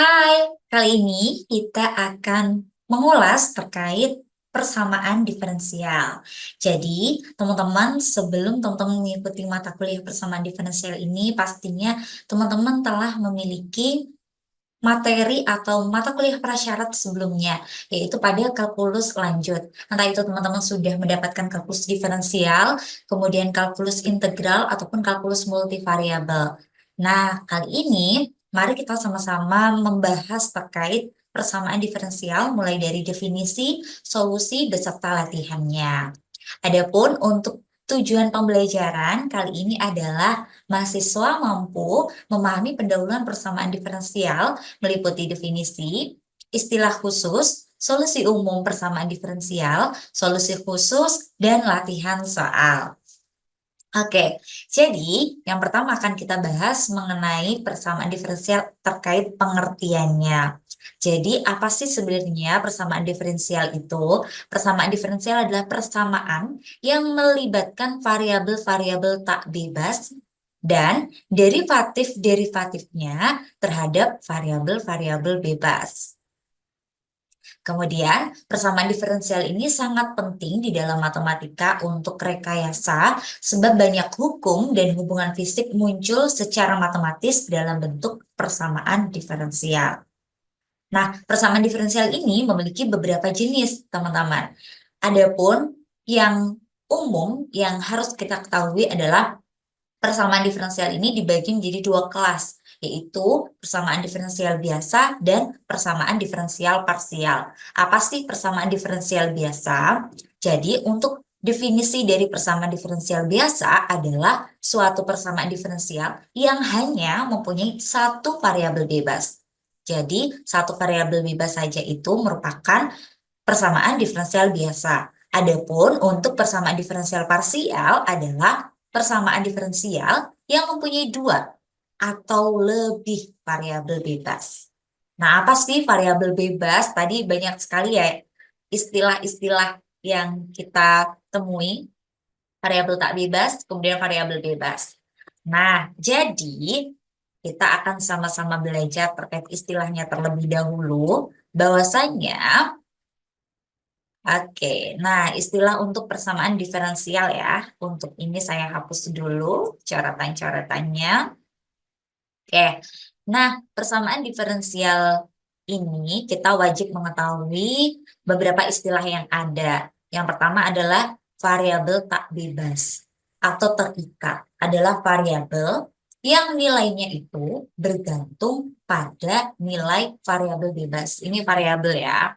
Hai, kali ini kita akan mengulas terkait persamaan diferensial. Jadi, teman-teman, sebelum teman-teman mengikuti mata kuliah persamaan diferensial ini, pastinya teman-teman telah memiliki materi atau mata kuliah prasyarat sebelumnya, yaitu pada kalkulus lanjut. Entah itu teman-teman sudah mendapatkan kalkulus diferensial, kemudian kalkulus integral, ataupun kalkulus multivariabel. Nah, kali ini mari kita sama-sama membahas terkait persamaan diferensial mulai dari definisi, solusi, beserta latihannya. Adapun untuk tujuan pembelajaran kali ini adalah mahasiswa mampu memahami pendahuluan persamaan diferensial meliputi definisi, istilah khusus, solusi umum persamaan diferensial, solusi khusus, dan latihan soal. Oke, jadi yang pertama akan kita bahas mengenai persamaan diferensial terkait pengertiannya. Jadi, apa sih sebenarnya persamaan diferensial itu? Persamaan diferensial adalah persamaan yang melibatkan variabel-variabel tak bebas dan derivatif-derivatifnya terhadap variabel-variabel bebas. Kemudian, persamaan diferensial ini sangat penting di dalam matematika untuk rekayasa, sebab banyak hukum dan hubungan fisik muncul secara matematis dalam bentuk persamaan diferensial. Nah, persamaan diferensial ini memiliki beberapa jenis, teman-teman. Adapun yang umum yang harus kita ketahui adalah persamaan diferensial ini dibagi menjadi dua kelas, yaitu persamaan diferensial biasa dan persamaan diferensial parsial. Apa sih persamaan diferensial biasa? Jadi, untuk definisi dari persamaan diferensial biasa adalah suatu persamaan diferensial yang hanya mempunyai satu variabel bebas. Jadi, satu variabel bebas saja itu merupakan persamaan diferensial biasa. Adapun untuk persamaan diferensial parsial adalah persamaan diferensial yang mempunyai dua atau lebih variabel bebas. Nah, apa sih variabel bebas? Tadi banyak sekali ya istilah-istilah yang kita temui, variabel tak bebas, kemudian variabel bebas. Nah, jadi kita akan sama-sama belajar terkait istilahnya terlebih dahulu, bahwasanya oke, nah istilah untuk persamaan diferensial ya. Untuk ini saya hapus dulu coretan-coretannya. Oke, nah persamaan diferensial ini kita wajib mengetahui beberapa istilah yang ada. Yang pertama adalah variabel tak bebas atau terikat. Adalah variabel yang nilainya itu bergantung pada nilai variabel bebas. Ini variabel ya,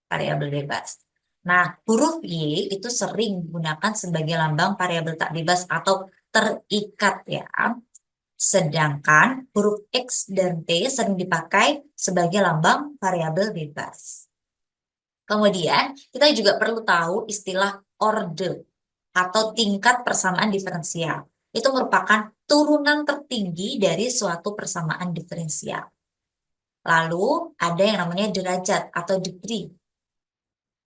variabel bebas. Nah, huruf Y itu sering digunakan sebagai lambang variabel tak bebas atau terikat ya. Sedangkan huruf X dan T sering dipakai sebagai lambang variabel bebas. Kemudian, kita juga perlu tahu istilah orde atau tingkat persamaan diferensial. Itu merupakan turunan tertinggi dari suatu persamaan diferensial. Lalu, ada yang namanya derajat atau degree,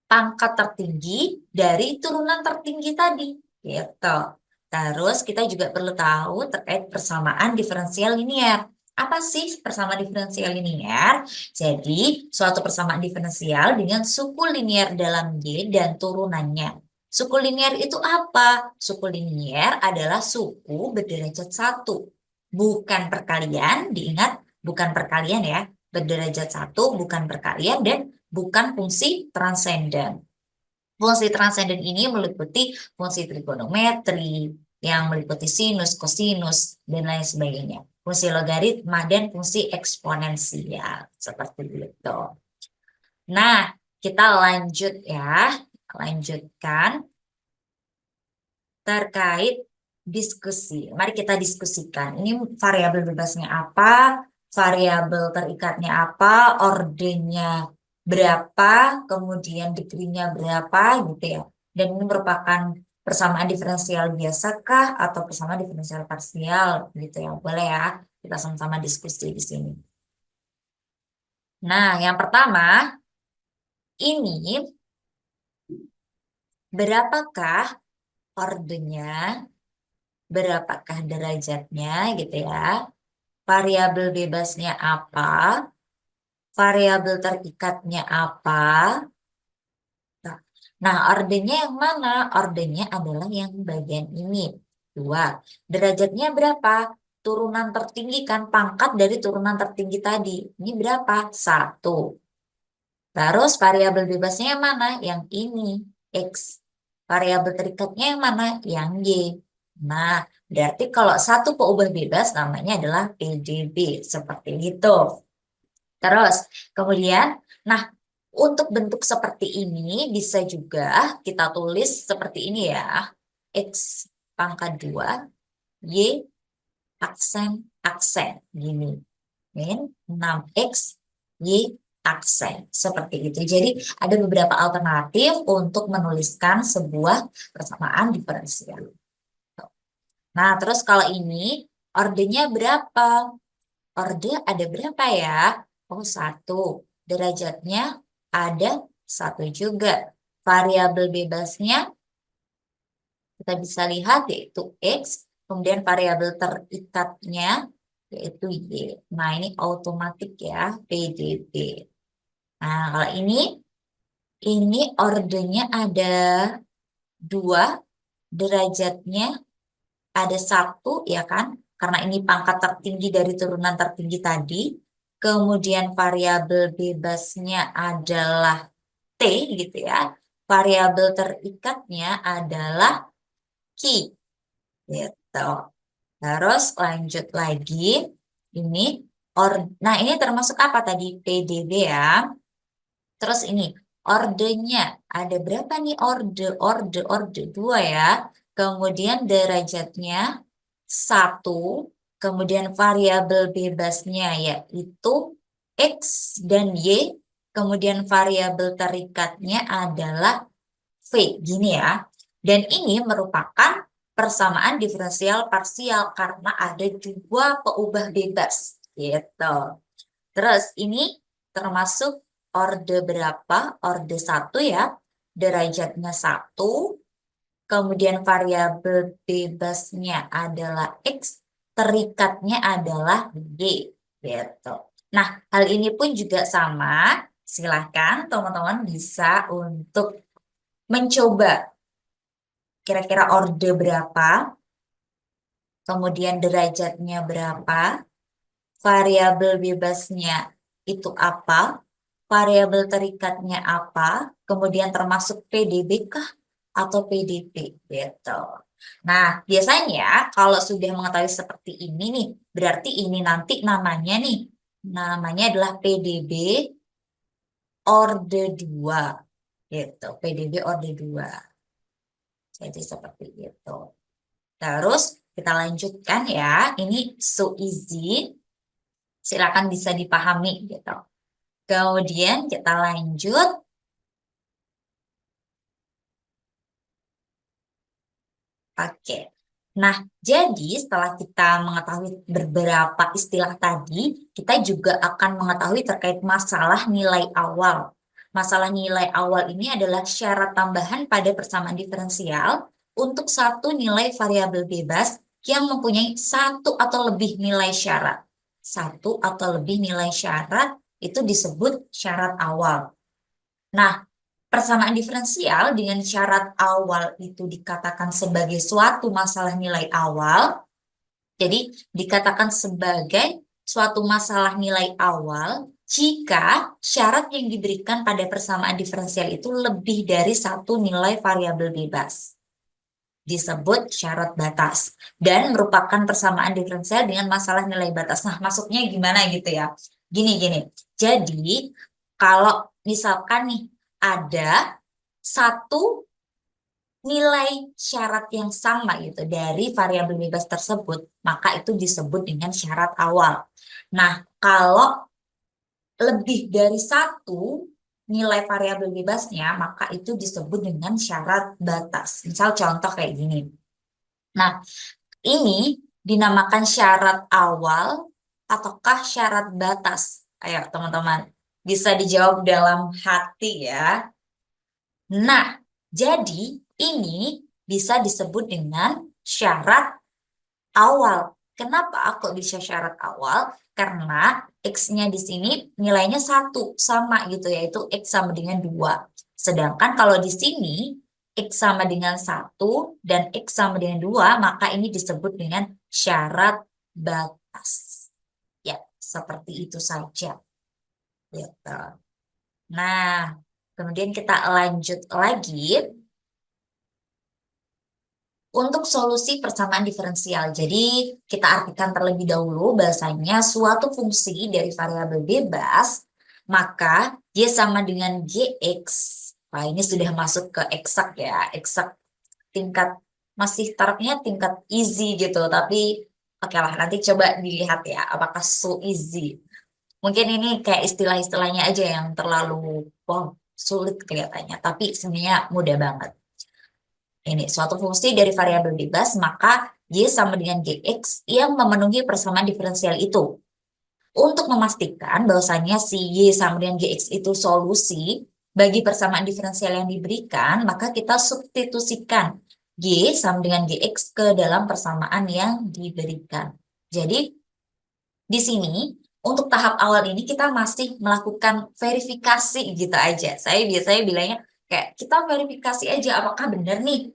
pangkat tertinggi dari turunan tertinggi tadi, gitu. Terus kita juga perlu tahu terkait persamaan diferensial linier. Apa sih persamaan diferensial linier? Jadi, suatu persamaan diferensial dengan suku linier dalam Y dan turunannya. Suku linier itu apa? Suku linier adalah suku berderajat satu. Bukan perkalian, diingat bukan perkalian ya. Berderajat satu, bukan perkalian, dan bukan fungsi transenden. Fungsi transenden ini meliputi fungsi trigonometri, yang meliputi sinus, kosinus, dan lain sebagainya. Fungsi logaritma dan fungsi eksponensial. Seperti itu. Nah, kita lanjut ya. Lanjutkan terkait diskusi. Mari kita diskusikan. Ini variabel bebasnya apa, variabel terikatnya apa, ordernya berapa, kemudian degree-nya berapa gitu ya. Dan ini merupakan persamaan diferensial biasakah atau persamaan diferensial parsial gitu ya. Boleh ya, kita sama-sama diskusi di sini. Nah, yang pertama ini berapakah ordernya, berapakah derajatnya gitu ya. Variabel bebasnya apa, Variabel terikatnya apa? Nah, ordernya yang mana? Ordernya adalah yang bagian ini. 2. Derajatnya berapa? Turunan tertinggi kan, pangkat dari turunan tertinggi tadi. Ini berapa? 1. Terus variabel bebasnya yang mana? Yang ini, X. Variabel terikatnya yang mana? Yang Y. Nah, berarti kalau satu peubah bebas namanya adalah PDB. Seperti itu. Terus, kemudian, nah, untuk bentuk seperti ini bisa juga kita tulis seperti ini ya. X pangkat 2, Y aksen, aksen. Gini. Min 6X, Y aksen. Seperti itu. Jadi, ada beberapa alternatif untuk menuliskan sebuah persamaan diferensial. Nah, terus kalau ini, ordernya berapa? Orde ada berapa ya? Oh, 1. Derajatnya ada 1 juga. Variabel bebasnya kita bisa lihat yaitu X. Kemudian variabel terikatnya yaitu Y. Nah, ini otomatis ya, PDB. Nah, kalau ini ordenya ada 2. Derajatnya ada 1 ya kan? Karena ini pangkat tertinggi dari turunan tertinggi tadi. Kemudian variabel bebasnya adalah T gitu ya. Variabel terikatnya adalah Q gitu. Terus lanjut lagi. Ini nah ini termasuk apa tadi? PDB ya. Terus ini ordenya ada berapa nih orde 2 ya. Kemudian derajatnya 1. Kemudian variabel bebasnya yaitu X dan Y. Kemudian variabel terikatnya adalah V. Gini ya. Dan ini merupakan persamaan diferensial parsial karena ada 2 peubah bebas. Gitu. Terus ini termasuk orde berapa? Orde 1 ya. Derajatnya 1. Kemudian variabel bebasnya adalah X. Terikatnya adalah Y. Gitu. Nah, hal ini pun juga sama. Silahkan teman-teman bisa untuk mencoba kira-kira orde berapa. Kemudian derajatnya berapa. Variabel bebasnya itu apa, variabel terikatnya apa, kemudian termasuk PDB kah atau PDP gitu. Nah, biasanya kalau sudah mengetahui seperti ini nih, berarti ini nanti namanya adalah PDB orde 2 gitu, PDB orde 2. Jadi seperti itu. Terus kita lanjutkan ya, ini so easy. Silakan bisa dipahami gitu. Kemudian kita lanjut. Oke. Nah, jadi setelah kita mengetahui beberapa istilah tadi, kita juga akan mengetahui terkait masalah nilai awal. Masalah nilai awal ini adalah syarat tambahan pada persamaan diferensial untuk satu nilai variabel bebas yang mempunyai satu atau lebih nilai syarat. Satu atau lebih nilai syarat itu disebut syarat awal. Nah, persamaan diferensial dengan syarat awal itu dikatakan sebagai suatu masalah nilai awal. Jadi, dikatakan sebagai suatu masalah nilai awal jika syarat yang diberikan pada persamaan diferensial itu lebih dari satu nilai variabel bebas. Disebut syarat batas. Dan merupakan persamaan diferensial dengan masalah nilai batas. Nah, masuknya gimana gitu ya? Gini. Jadi, kalau misalkan nih, ada satu nilai syarat yang sama gitu dari variabel bebas tersebut, maka itu disebut dengan syarat awal. Nah, kalau lebih dari satu nilai variabel bebasnya, maka itu disebut dengan syarat batas. Misal contoh kayak gini. Nah, ini dinamakan syarat awal ataukah syarat batas? Ayo teman-teman, bisa dijawab dalam hati ya. Nah, jadi ini bisa disebut dengan syarat awal. Kenapa kok bisa syarat awal? Karena X-nya di sini nilainya 1, sama gitu, yaitu X sama dengan 2. Sedangkan kalau di sini X sama dengan 1 dan X sama dengan 2, maka ini disebut dengan syarat batas. Ya, seperti itu saja. Gitu. Nah, kemudian kita lanjut lagi untuk solusi persamaan diferensial. Jadi, kita artikan terlebih dahulu bahasanya suatu fungsi dari variabel bebas, maka Y sama dengan GX. Nah, ini sudah masuk ke eksak ya, eksak tingkat, masih tarafnya tingkat easy gitu, tapi oke lah, nanti coba dilihat ya, apakah so easy. Mungkin ini kayak istilah-istilahnya aja yang terlalu wow, sulit kelihatannya, tapi sebenarnya mudah banget. Ini suatu fungsi dari variabel bebas, maka Y sama dengan GX yang memenuhi persamaan diferensial itu. Untuk memastikan bahwasannya si Y sama dengan GX itu solusi bagi persamaan diferensial yang diberikan, maka kita substitusikan Y sama dengan GX ke dalam persamaan yang diberikan. Jadi, di sini untuk tahap awal ini kita masih melakukan verifikasi gitu aja. Saya biasanya bilangnya kayak kita verifikasi aja apakah benar nih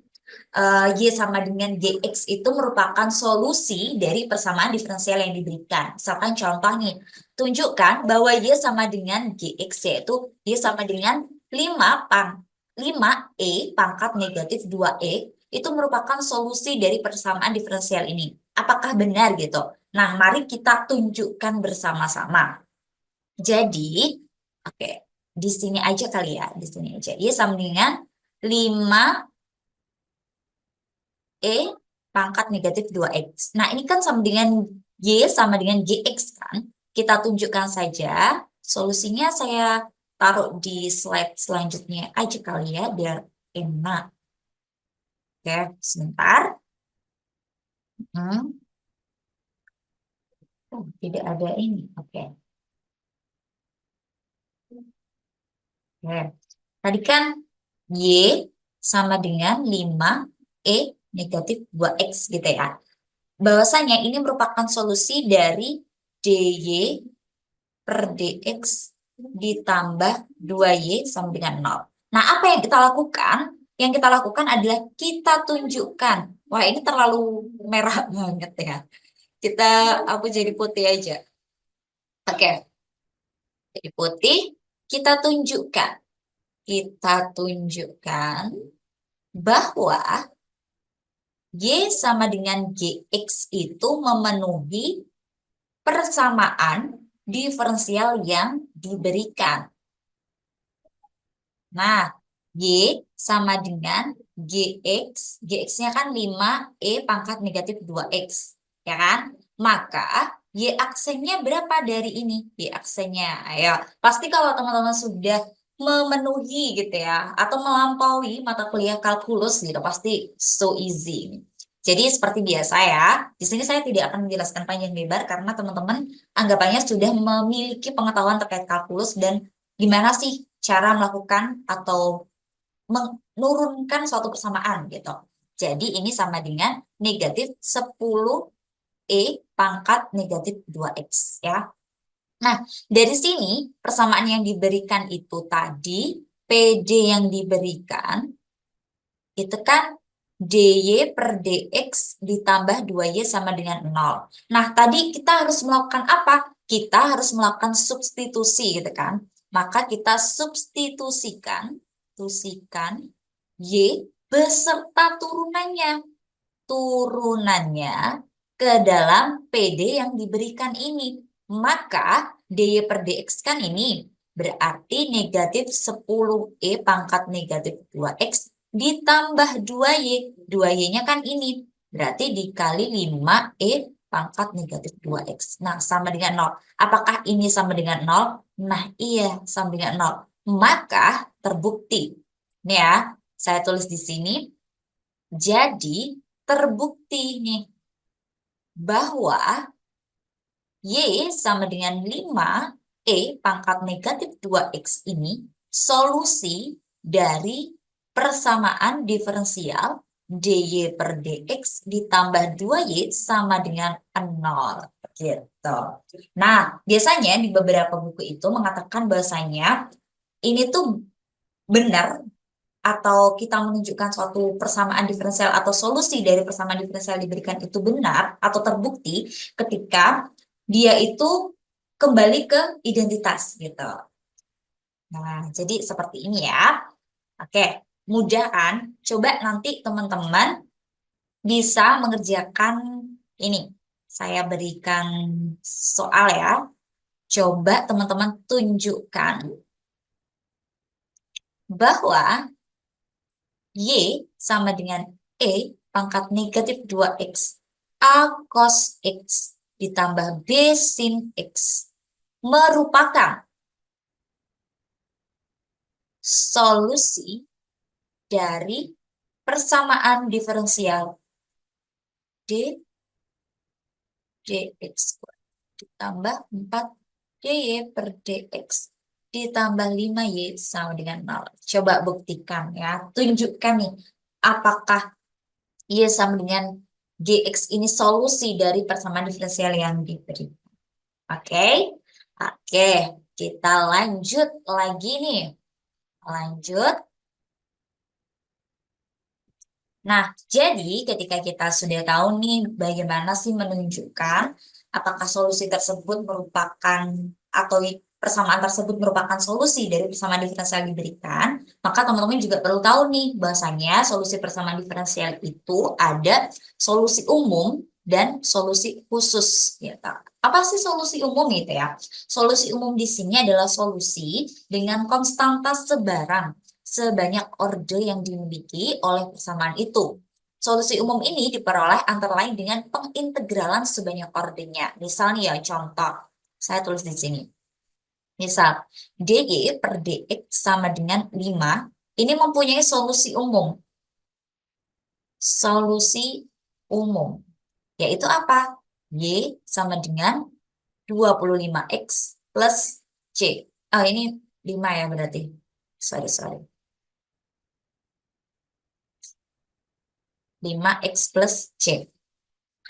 Y sama dengan GX itu merupakan solusi dari persamaan diferensial yang diberikan. Misalkan contoh nih, tunjukkan bahwa Y sama dengan GX, yaitu Y sama dengan 5E pangkat negatif 2E itu merupakan solusi dari persamaan diferensial ini. Apakah benar gitu? Nah, mari kita tunjukkan bersama-sama. Jadi, oke, di sini aja kali ya, di sini aja. Y sama dengan 5E pangkat negatif 2X. Nah, ini kan sama dengan Y sama dengan GX kan? Kita tunjukkan saja. Solusinya saya taruh di slide selanjutnya aja kali ya, biar enak. Oke, sebentar. Oh, tidak ada ini. Oke. Oke. Tadi kan Y sama dengan 5E negatif 2X gitu ya. Bahwasanya ini merupakan solusi dari DY per DX ditambah 2Y sama dengan 0. Nah, apa yang kita lakukan? Yang kita lakukan adalah kita tunjukkan. Wah, ini terlalu merah banget ya. Kita, aku jadi putih aja. Oke, jadi putih. Kita tunjukkan. Kita tunjukkan bahwa Y sama dengan GX itu memenuhi persamaan diferensial yang diberikan. Nah, Y sama dengan GX, GX-nya kan 5E pangkat negatif 2X, ya kan? Maka Y aksennya berapa dari ini? Y aksennya, ayo. Pasti kalau teman-teman sudah memenuhi gitu ya, atau melampaui mata kuliah kalkulus gitu, pasti so easy. Jadi seperti biasa ya, di sini saya tidak akan menjelaskan panjang lebar karena teman-teman anggapannya sudah memiliki pengetahuan terkait kalkulus dan gimana sih cara melakukan atau menurunkan suatu persamaan gitu. Jadi ini sama dengan negatif 10E pangkat negatif 2X ya. Nah, dari sini persamaan yang diberikan itu tadi, PD yang diberikan, itu kan DY per DX ditambah 2Y sama dengan 0. Nah, tadi kita harus melakukan apa? Kita harus melakukan substitusi gitu kan. Maka kita substitusikan Y beserta turunannya. Turunannya ke dalam PD yang diberikan ini. Maka DY per DX kan ini berarti negatif 10E pangkat negatif 2X ditambah 2Y. 2Y-nya kan ini. Berarti dikali 5E pangkat negatif 2X. Nah, sama dengan 0. Apakah ini sama dengan 0? Nah, iya, sama dengan 0. Maka terbukti. Ini ya, saya tulis di sini. Jadi, terbukti nih bahwa Y sama dengan 5E pangkat negatif 2X ini solusi dari persamaan diferensial dy per dx ditambah 2y sama dengan 0. Gitu. Nah, biasanya di beberapa buku itu mengatakan bahwasanya ini tuh benar atau kita menunjukkan suatu persamaan diferensial atau solusi dari persamaan diferensial diberikan itu benar atau terbukti ketika dia itu kembali ke identitas gitu. Nah, jadi seperti ini ya. Oke, mudah kan? Coba nanti teman-teman bisa mengerjakan ini. Saya berikan soal ya. Coba teman-teman tunjukkan bahwa Y sama dengan E pangkat negatif 2X A cos X ditambah B sin X merupakan solusi dari persamaan diferensial D dx ditambah 4 dy per dx ditambah 5y sama dengan 0. Coba buktikan ya, tunjukkan nih apakah y sama dengan gx ini solusi dari persamaan diferensial yang diberi. Oke, oke, kita lanjut lagi nih. Lanjut. Nah, jadi ketika kita sudah tahu nih bagaimana sih menunjukkan apakah solusi tersebut merupakan atau persamaan tersebut merupakan solusi dari persamaan diferensial yang diberikan, maka teman-teman juga perlu tahu nih bahwasanya solusi persamaan diferensial itu ada solusi umum dan solusi khusus gitu. Apa sih solusi umum gitu ya? Solusi umum di sini adalah solusi dengan konstanta sebarang sebanyak orde yang dimiliki oleh persamaan itu. Solusi umum ini diperoleh antara lain dengan pengintegralan sebanyak ordenya. Misalnya ya contoh, saya tulis di sini. Misal, dy per dx sama dengan 5, ini mempunyai solusi umum. Solusi umum, yaitu apa? Y sama dengan 25x plus C. Oh, ini 5 ya berarti. Sorry. 5x plus C.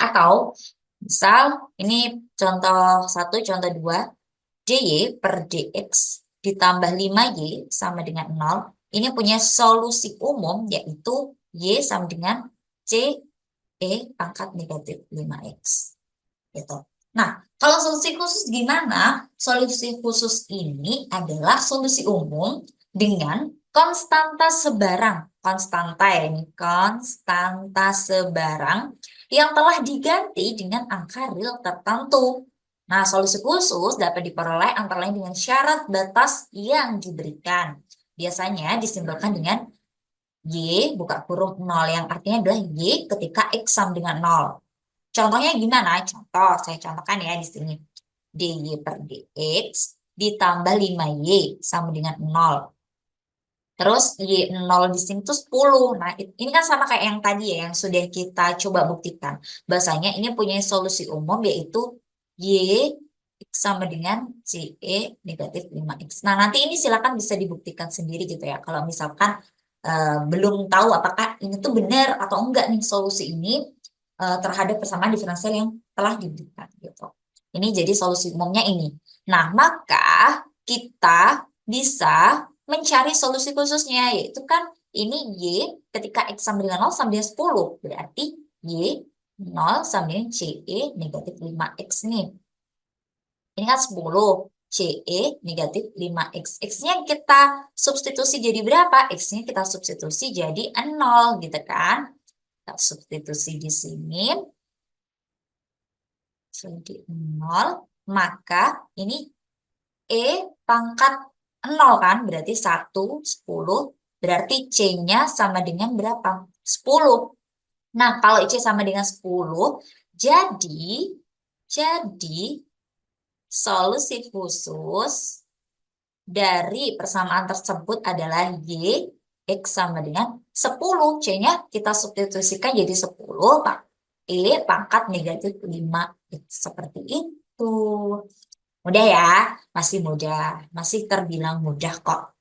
Atau misal ini contoh 1, contoh 2, dy per dx ditambah 5y sama dengan 0. Ini punya solusi umum yaitu y sama dengan c e pangkat negatif 5x. Gitu. Nah, kalau solusi khusus gimana? Solusi khusus ini adalah solusi umum dengan konstanta sebarang. Konstanta ya ini, konstanta sebarang yang telah diganti dengan angka real tertentu. Nah, solusi khusus dapat diperoleh antara lain dengan syarat batas yang diberikan. Biasanya disimbolkan dengan Y buka kurung 0 yang artinya adalah Y ketika X sama dengan 0. Contohnya gimana? Contoh, saya contohkan ya di sini. dy per dx ditambah 5y sama dengan 0. Terus y0 di sini tuh 10. Nah, ini kan sama kayak yang tadi ya, yang sudah kita coba buktikan. Bahasanya ini punya solusi umum yaitu y X sama dengan CE negatif 5X. Nah, nanti ini silakan bisa dibuktikan sendiri gitu ya. Kalau misalkan belum tahu apakah ini tuh benar atau enggak nih solusi ini terhadap persamaan diferensial yang telah diberikan gitu. Ini jadi solusi umumnya ini. Nah, maka kita bisa mencari solusi khususnya, yaitu kan ini Y ketika X sama dengan 0 sama dengan 10. Berarti Y 0 sama dengan CE negatif 5X nih. Ini kan 10. CE negatif 5X. X-nya kita substitusi jadi berapa? X-nya kita substitusi jadi 0 gitu kan. Kita substitusi di sini. Jadi 0. Maka ini E pangkat 0 kan, berarti 1, 10, berarti C-nya sama dengan berapa? 10. Nah, kalau C sama dengan 10, jadi solusi khusus dari persamaan tersebut adalah Y, X sama dengan 10. C-nya kita substitusikan jadi 10, Pak. E pangkat negatif 5. Seperti itu. Mudah ya, masih mudah, masih terbilang mudah kok.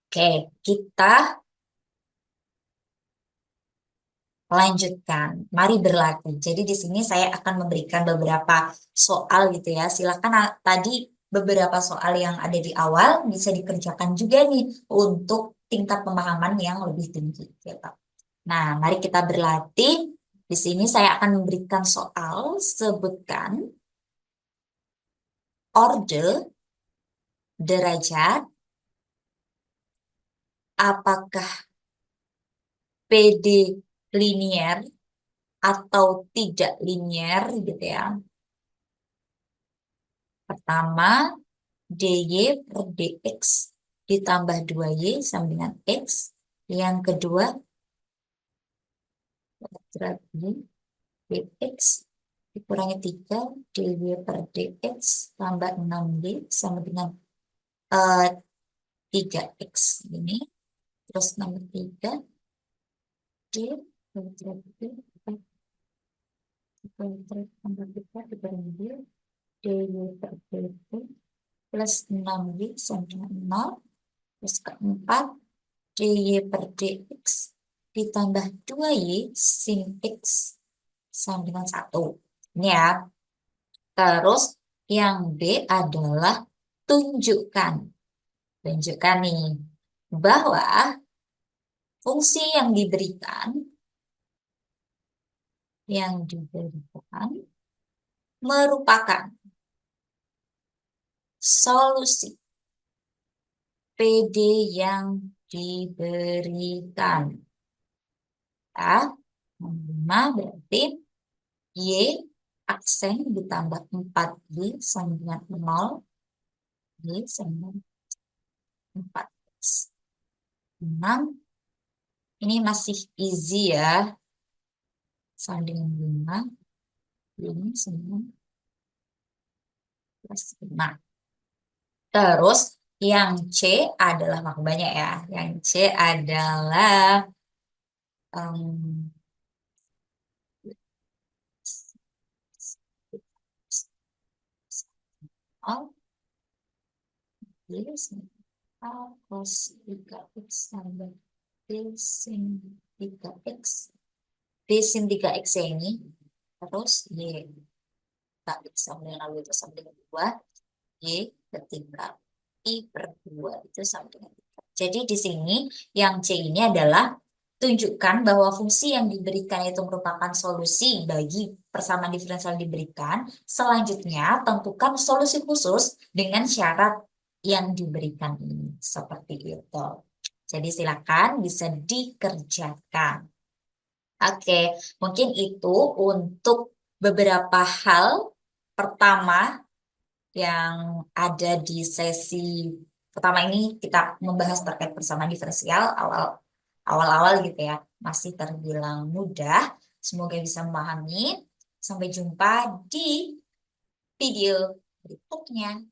Oke, kita Lanjutkan, mari berlatih. Jadi di sini saya akan memberikan beberapa soal gitu ya. Silakan tadi beberapa soal yang ada di awal bisa dikerjakan juga nih untuk tingkat pemahaman yang lebih tinggi gitu. Nah, mari kita berlatih. Di sini saya akan memberikan soal, sebutkan orde, derajat, apakah PD linier atau tidak linier gitu ya. Pertama, dy per dx ditambah 2y sama dengan x. Yang kedua, kuadrat dx dikurangi 3 dy per dx tambah 6y sama dengan 3x ini. Terus nomor 3, d kuadrat tambah 3 dikurangi dy per dx plus 6y sama dengan 0. Terus keempat, dy per dx ditambah 2y sin x sama dengan 1. Ini ya. Terus yang B adalah tunjukkan. Tunjukkan nih bahwa fungsi yang diberikan merupakan solusi PD yang diberikan. Ya, 5 berarti Y aksen ditambah 4Y sama dengan 0. Y sama 4X. 6. Ini masih easy ya. Sama dengan 5. Ini sama plus 5. Terus yang C adalah makin banyak ya. Yang C adalah cos 3x tambah D sin 3x. D sin 3x ini. Terus Y tak sama dengan lalu itu sama dengan 2. Y ketika I per 2 itu sama dengan 3. Jadi di sini yang C ini adalah tunjukkan bahwa fungsi yang diberikan itu merupakan solusi bagi persamaan diferensial diberikan. Selanjutnya, tentukan solusi khusus dengan syarat yang diberikan ini. Seperti itu. Jadi silakan bisa dikerjakan. Oke, mungkin itu untuk beberapa hal pertama yang ada di sesi pertama ini. Kita membahas terkait persamaan diferensial awal-awal gitu ya, masih terbilang mudah. Semoga bisa memahami. Sampai jumpa di video berikutnya.